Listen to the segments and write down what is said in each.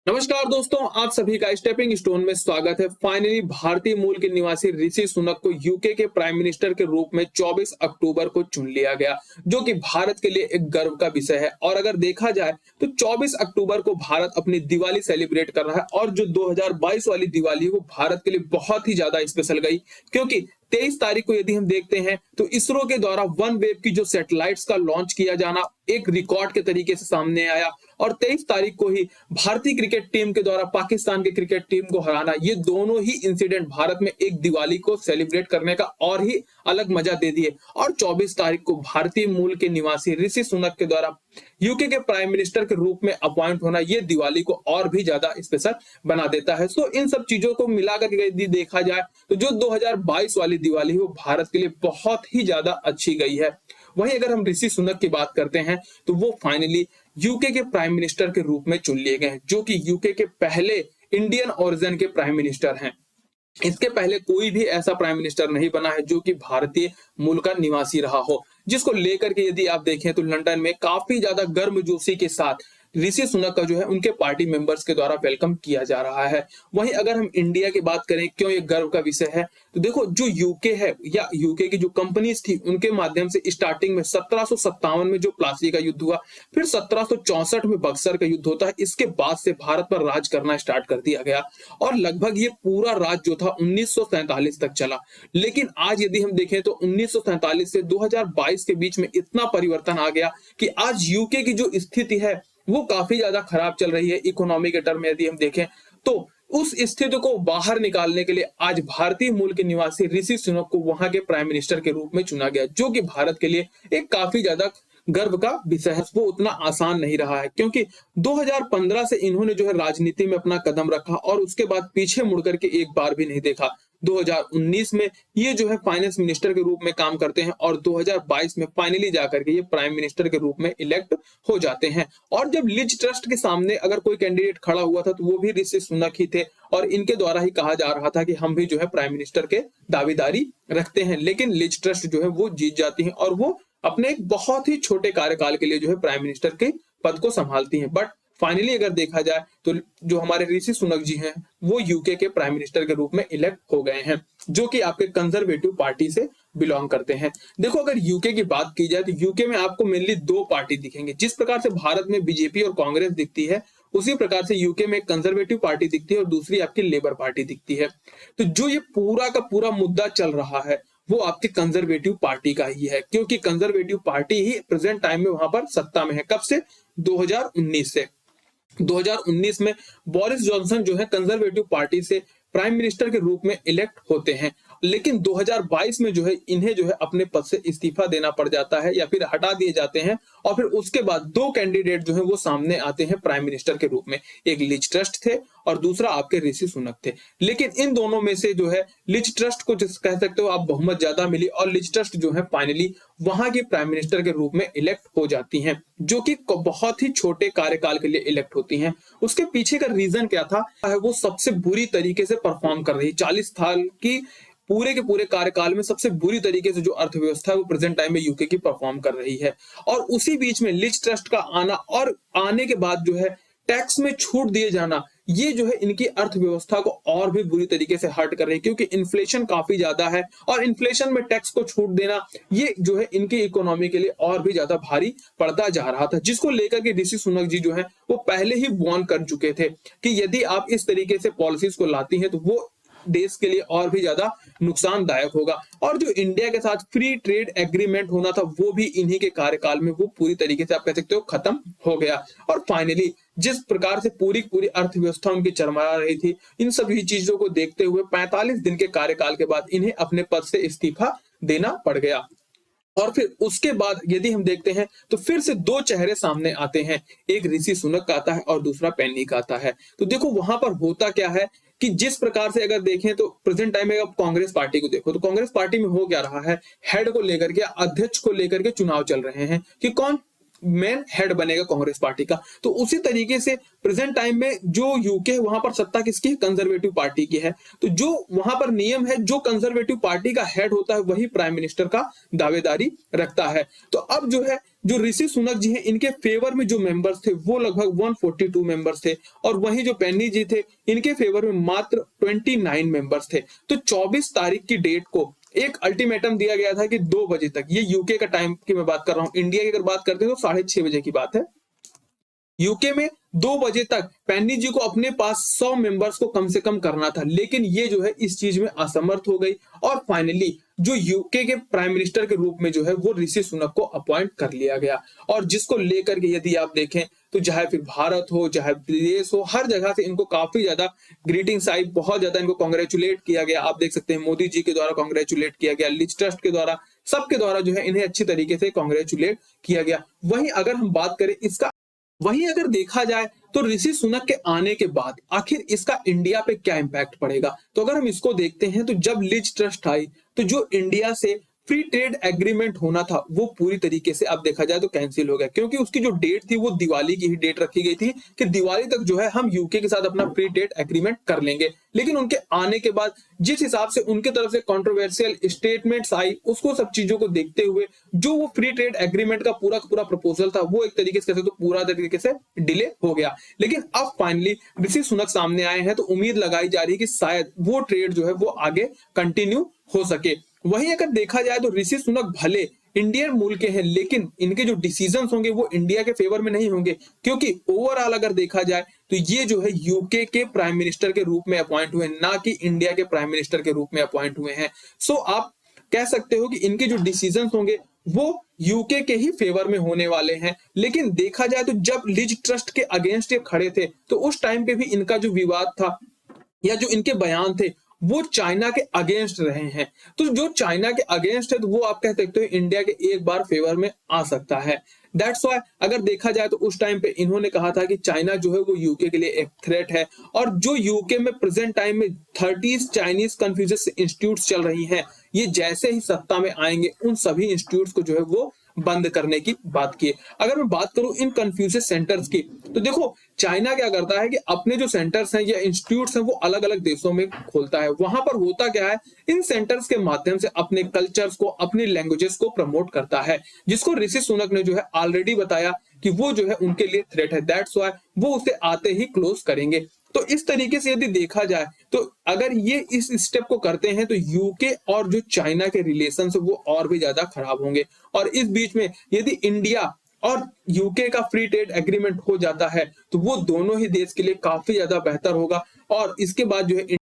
नमस्कार दोस्तों, आप सभी का स्टेपिंग स्टोन में स्वागत है। फाइनली भारतीय मूल के निवासी ऋषि सुनक को यूके के प्राइम मिनिस्टर के रूप में 24 अक्टूबर को चुन लिया गया, जो कि भारत के लिए एक गर्व का विषय है। और अगर देखा जाए तो 24 अक्टूबर को भारत अपनी दिवाली सेलिब्रेट कर रहा है और जो 2022 वाली दिवाली है वो भारत के लिए बहुत ही ज्यादा स्पेशल गई, क्योंकि 23 तारीख को यदि हम देखते हैं तो इसरो के द्वारा वन वेव की जो सैटेलाइट्स का लॉन्च किया जाना एक रिकॉर्ड के तरीके से सामने आया। और 23 तारीख को ही भारतीय क्रिकेट टीम के द्वारा पाकिस्तान की क्रिकेट टीम को हराना, ये दोनों ही इंसिडेंट भारत में एक दिवाली को सेलिब्रेट करने का और ही अलग मजा दे दिए। और 24 तारीख को भारतीय मूल के निवासी ऋषि सुनक के द्वारा यूके के प्राइम मिनिस्टर के रूप में अपॉइंट होना, ये दिवाली को और भी ज्यादा स्पेशल बना देता है। सो इन सब चीजों को मिलाकर यदि देखा जाए तो जो 2022 वाली दिवाली है वो भारत के लिए बहुत ही ज्यादा अच्छी गई है। वहीं अगर हम ऋषि सुनक की बात करते हैं तो वो फाइनली यूके के प्राइम मिनिस्टर के रूप में चुन लिए गए हैं, जो कि यूके के पहले इंडियन ओरिजिन के प्राइम मिनिस्टर हैं। इसके पहले कोई भी ऐसा प्राइम मिनिस्टर नहीं बना है जो कि भारतीय मूल का निवासी रहा हो, जिसको लेकर के यदि आप देखें तो लंदन में काफी ज्यादा गर्मजोशी के साथ ऋषि सुनक का जो है उनके पार्टी मेंबर्स के द्वारा वेलकम किया जा रहा है। वहीं अगर हम इंडिया की बात करें क्यों ये गर्व का विषय है, तो देखो जो यूके है या यूके की जो कंपनीज थी उनके माध्यम से स्टार्टिंग में 1757 में जो प्लासी का युद्ध हुआ, फिर 1764 में बक्सर का युद्ध होता है। इसके बाद से भारत पर राज करना स्टार्ट कर दिया गया और लगभग ये पूरा राज जो था 1947 तक चला। लेकिन आज यदि हम देखें तो 1947 से 2022 के बीच में इतना परिवर्तन आ गया कि आज यूके की जो स्थिति है वो काफी ज्यादा खराब चल रही है। इकोनॉमी के टर्म में यदि हम देखें तो उस स्थिति को बाहर निकालने के लिए आज भारतीय मूल के निवासी ऋषि सुनक को वहां के प्राइम मिनिस्टर के रूप में चुना गया, जो कि भारत के लिए एक काफी ज्यादा गर्व का विषय है। वो उतना आसान नहीं रहा है, क्योंकि 2015 से इन्होंने जो है राजनीति में अपना कदम रखा और उसके बाद पीछे मुड़कर के एक बार भी नहीं देखा। 2019 में ये जो है फाइनेंस मिनिस्टर के रूप में काम करते हैं और 2022 में फाइनली जाकर के ये प्राइम मिनिस्टर के रूप में इलेक्ट हो जाते हैं। और जब लिज ट्रस्ट के सामने अगर कोई कैंडिडेट खड़ा हुआ था तो वो भी ऋषि सुनक ही थे और इनके द्वारा ही कहा जा रहा था कि हम भी जो है प्राइम मिनिस्टर के दावेदारी रखते हैं। लेकिन लिज ट्रस्ट जो है वो जीत जाती है और वो अपने एक बहुत ही छोटे कार्यकाल के लिए जो है प्राइम मिनिस्टर के पद को संभालती हैं। बट फाइनली अगर देखा जाए तो जो हमारे ऋषि सुनक जी हैं वो यूके के प्राइम मिनिस्टर के रूप में इलेक्ट हो गए हैं, जो कि आपके कंजर्वेटिव पार्टी से बिलोंग करते हैं। देखो अगर यूके की बात की जाए तो यूके में आपको मेनली दो पार्टी दिखेंगे। जिस प्रकार से भारत में बीजेपी और कांग्रेस दिखती है, उसी प्रकार से यूके में कंजर्वेटिव पार्टी दिखती है और दूसरी आपकी लेबर पार्टी दिखती है। तो जो ये पूरा का पूरा मुद्दा चल रहा है वो आपके कंजर्वेटिव पार्टी का ही है, क्योंकि कंजर्वेटिव पार्टी ही प्रेजेंट टाइम में वहां पर सत्ता में है। कब से? 2019 से। 2019 में बोरिस जॉनसन जो है कंजर्वेटिव पार्टी से प्राइम मिनिस्टर के रूप में इलेक्ट होते हैं। लेकिन 2022 में जो है इन्हें जो है अपने पद से इस्तीफा देना पड़ जाता है या फिर हटा दिए जाते हैं और फिर उसके बाद दो कैंडिडेट जो है वो सामने आते हैं प्राइम मिनिस्टर के रूप में। एक लिज ट्रस्ट थे और दूसरा आपके ऋषि सुनक थे। लेकिन इन दोनों में से जो है लिज ट्रस्ट को जिस कह सकते हो आप बहुमत ज्यादा मिली और लिज ट्रस्ट जो है फाइनली वहां के प्राइम मिनिस्टर के रूप में इलेक्ट हो जाती हैं, जो कि बहुत ही छोटे कार्यकाल के लिए इलेक्ट होती हैं। उसके पीछे का रीजन क्या था? वो सबसे बुरी तरीके से परफॉर्म कर रही 40 साल की पूरे के पूरे कार्यकाल में सबसे बुरी तरीके से जो अर्थव्यवस्था है वो प्रेजेंट टाइम में यूके की परफॉर्म कर रही है। और उसी बीच में लिज ट्रस्ट का आना और आने के बाद जो है टैक्स में छूट दिए जाना, ये जो है इनकी अर्थव्यवस्था को और भी बुरी तरीके से हर्ट कर रही है, क्योंकि इन्फ्लेशन काफी ज्यादा है और इन्फ्लेशन में टैक्स को छूट देना ये जो है इनकी इकोनॉमी के लिए और भी ज्यादा भारी पड़ता जा रहा था, जिसको लेकर के ऋषि सुनक जी जो है वो पहले ही वार्न कर चुके थे कि यदि आप इस तरीके से पॉलिसीज को लाती हैं तो वो देश के लिए और भी ज्यादा नुकसानदायक होगा। और जो इंडिया के साथ फ्री ट्रेड एग्रीमेंट होना था वो भी इन्हीं के कार्यकाल में वो पूरी तरीके से आप कह सकते हो खत्म हो गया। और फाइनली जिस प्रकार से पूरी पूरी अर्थव्यवस्था उनकी चरमरा रही थी, इन सभी चीजों को देखते हुए 45 दिन के कार्यकाल के बाद इन्हें अपने पद से इस्तीफा देना पड़ गया। और फिर उसके बाद यदि हम देखते हैं तो फिर से दो चेहरे सामने आते हैं, एक ऋषि सुनक का आता है और दूसरा पेन्नी का आता है। तो देखो वहां पर होता क्या है कि जिस प्रकार से अगर देखें तो प्रेजेंट टाइम में अब कांग्रेस पार्टी को देखो तो कांग्रेस पार्टी में हो क्या रहा है, हेड को लेकर के अध्यक्ष को लेकर के चुनाव चल रहे हैं कि कौन मेन हेड बनेगा कांग्रेस पार्टी का। तो उसी तरीके से प्रेजेंट टाइम में जो यूके है वहां पर सत्ता किसकी है, कंजर्वेटिव पार्टी की है। तो जो वहां पर नियम है, जो कंजर्वेटिव पार्टी का हेड होता है वही प्राइम मिनिस्टर का दावेदारी रखता है। तो अब जो है, जो ऋषि सुनक जी हैं, इनके फेवर में जो मेंबर्स थे वो लगभग 142 मेंबर्स थे, और वहीं जो पेन्नी जी थे इनके फेवर में मात्र 29 मेंबर्स थे। तो 24 तारीख की डेट को एक अल्टीमेटम दिया गया था कि 2 बजे तक, ये यूके का टाइम की मैं बात कर रहा हूं, इंडिया की अगर बात करते हैं तो 6:30 बजे की बात है। यूके में 2 बजे तक पेन्नी जी को अपने पास 100 मेंबर्स को कम से कम करना था, लेकिन ये जो है इस चीज में असमर्थ हो गई, और फाइनली जो यूके के प्राइम मिनिस्टर के रूप में जो है वो ऋषि सुनक को अपॉइंट कर लिया गया। और जिसको लेकर के यदि आप देखें तो चाहे फिर भारत हो चाहे विदेश हो, हर जगह से इनको काफी ज्यादा ग्रीटिंग्स आई, बहुत ज्यादा इनको कॉन्ग्रेचुलेट किया गया। आप देख सकते हैं मोदी जी के द्वारा कॉन्ग्रेचुलेट किया गया, लिज ट्रस्ट के द्वारा, सबके द्वारा जो है इन्हें अच्छी तरीके से कॉन्ग्रेचुलेट किया गया। वहीं अगर हम बात करें इसका, वहीं अगर देखा जाए तो ऋषि सुनक के आने के बाद आखिर इसका इंडिया पे क्या इंपैक्ट पड़ेगा, तो अगर हम इसको देखते हैं तो जब लिज ट्रस्ट आई तो जो इंडिया से फ्री ट्रेड एग्रीमेंट होना था वो पूरी तरीके से अब देखा जाए तो कैंसिल हो गया, क्योंकि उसकी जो डेट थी वो दिवाली की ही डेट रखी गई थी कि दिवाली तक जो है हम यूके के साथ अपना फ्री ट्रेड एग्रीमेंट कर लेंगे। लेकिन उनके आने के बाद जिस हिसाब से उनके तरफ से कंट्रोवर्शियल स्टेटमेंट्स आई, उसको सब चीजों को देखते हुए जो वो फ्री ट्रेड एग्रीमेंट का पूरा पूरा प्रपोजल था वो एक तरीके से तो पूरा तरीके से डिले हो गया। लेकिन अब फाइनली ऋषि सुनक सामने आए हैं तो उम्मीद लगाई जा रही है कि शायद वो ट्रेड जो है वो आगे कंटिन्यू हो सके। वहीं अगर देखा जाए तो ऋषि सुनक भले इंडियन मूल के हैं, लेकिन इनके जो डिसीजंस होंगे वो इंडिया के फेवर में नहीं होंगे, क्योंकि ओवरऑल अगर देखा जाए तो ये जो है यूके के प्राइम मिनिस्टर के रूप में अपॉइंट हुए, ना कि इंडिया के प्राइम मिनिस्टर के रूप में अपॉइंट हुए हैं। सो आप कह सकते हो कि इनके जो डिसीजंस होंगे वो यूके के ही फेवर में होने वाले हैं। लेकिन देखा जाए तो जब लिज ट्रस्ट के अगेंस्ट ये खड़े थे तो उस टाइम पे भी इनका जो विवाद था या जो इनके बयान थे वो चाइना के अगेंस्ट रहे हैं। तो जो चाइना के अगेंस्ट है तो वो आप कह सकते हो इंडिया के एक बार फेवर में आ सकता है। दैट्स व्हाई अगर देखा जाए तो उस टाइम पे इन्होंने कहा था कि चाइना जो है वो यूके के लिए एक थ्रेट है, और जो यूके में प्रेजेंट टाइम में 30 चाइनीज कन्फ्यूशियस इंस्टीट्यूट्स चल रही हैं, ये जैसे ही सत्ता में आएंगे उन सभी इंस्टीट्यूट्स को जो है वो बंद करने की बात की। अगर मैं बात करूं इन कन्फ्यूशियस सेंटर्स की, तो देखो चाइना क्या करता है कि अपने जो सेंटर्स हैं या इंस्टीट्यूट्स हैं वो अलग अलग देशों में खोलता है। वहां पर होता क्या है, इन सेंटर्स के माध्यम से अपने कल्चर्स को, अपनी लैंग्वेजेस को प्रमोट करता है, जिसको ऋषि सुनक ने जो है ऑलरेडी बताया कि वो जो है उनके लिए थ्रेट है। दैट्स व्हाई वो उसे आते ही क्लोज करेंगे। तो इस तरीके से यदि देखा जाए तो अगर ये इस स्टेप को करते हैं तो यूके और जो चाइना के रिलेशन वो और भी ज्यादा खराब होंगे। और इस बीच में यदि इंडिया और यूके का फ्री ट्रेड एग्रीमेंट हो जाता है तो वो दोनों ही देश के लिए काफी ज्यादा बेहतर होगा, और इसके बाद जो है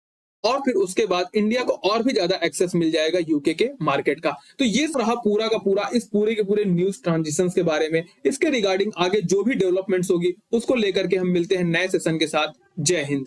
और फिर उसके बाद इंडिया को और भी ज्यादा एक्सेस मिल जाएगा यूके के मार्केट का। तो ये रहा पूरा का पूरा इस पूरे के पूरे न्यूज ट्रांजिशंस के बारे में। इसके रिगार्डिंग आगे जो भी डेवलपमेंट्स होगी उसको लेकर के हम मिलते हैं नए सेशन के साथ। जय हिंद।